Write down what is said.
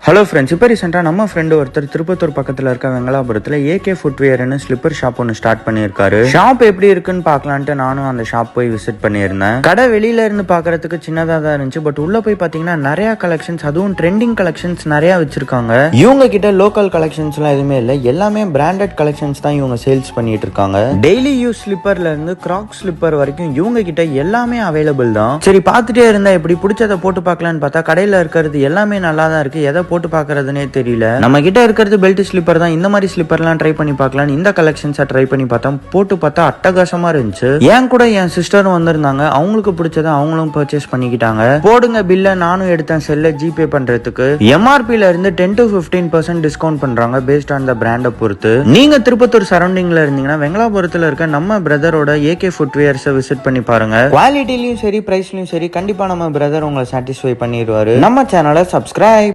Hello friends, இப்போ ரீசெண்டாக நம்ம ஃப்ரெண்டு ஒருத்தர் திருப்பத்தூர் பக்கத்தில் இருக்க வெங்கலாபுரத்தில் ஏகே ஃபுட்வேர்னு ஸ்லிப்பர் ஷாப் ஒன்று ஸ்டார்ட் பண்ணியிருக்காரு. ஷாப் எப்படி இருக்குன்னு பார்க்கலான்ட்டு நானும் அந்த ஷாப் போய் விசிட் பண்ணியிருந்தேன். கடை வெளியில இருந்து பார்க்கறதுக்கு சின்னதாக தான் இருந்துச்சு. பட் உள்ள போய் பார்த்தீங்கன்னா நிறைய கலெக்ஷன்ஸ், அதுவும் ட்ரெண்டிங் கலெக்ஷன்ஸ் நிறைய வச்சிருக்காங்க. இவங்க கிட்ட லோக்கல் கலெக்ஷன்ஸ்லாம் எதுவுமே இல்லை, எல்லாமே பிராண்டட் கலெக்ஷன்ஸ் தான் இவங்க சேல்ஸ் பண்ணிட்டு இருக்காங்க. டெய்லி யூஸ் ஸ்லிப்பர்ல இருந்து கிராக் ஸ்லிப்பர் வரைக்கும் இவங்க கிட்ட எல்லாமே அவைலபிள் தான். சரி, பார்த்துட்டே இருந்தா எப்படி பிடிச்சதை போட்டு பார்க்கலான்னு பார்த்தா கடையில் இருக்கிறது எல்லாமே நல்லா தான் இருக்கு. எதை போட்டு பார்க்கறதுனே தெரியல. நம்ம கிட்ட இருக்கிறது பெல்ட் ஸ்லிப்பர் தான். இந்த மாதிரி ஸ்லிப்பர்லாம் ட்ரை பண்ணி பார்க்கலாம். இந்த கலெக்ஷன்ஸை ட்ரை பண்ணி பார்த்தோம். போட்டு பார்த்தா அட்டகாசமா இருந்துச்சு. ஏன் கூட என் சிஸ்டரும் வந்திருந்தாங்க. அவங்களுக்கு பிடிச்சதை அவங்களும் பர்ச்சேஸ் பண்ணிக்கிட்டாங்க. போடுங்க பில்ல நானும் எடுத்தேன் செல்ல ஜிபே பண்றதுக்கு. எம்ஆர்பில இருந்து 10 to 15% டிஸ்கவுண்ட் பண்றாங்க பேஸ்ட் ஆன் த பிராண்டை பொறுத்து. நீங்க திருப்பத்தூர் சரௌண்டிங்ல இருந்தீங்கன்னா வெங்கலாபுரத்துல இருக்க நம்ம பிரதரோட ஏகே ஃபுட்வேர்ஸை விசிட் பண்ணி பாருங்க. குவாலிட்டிலையும் சரி பிரைஸ்லயும் சரி கண்டிப்பா நம்ம பிரதர் உங்களை சாட்டிஸ்ஃபை பண்ணிடுவாரு. நம்ம சேனலை சப்ஸ்கிரைப்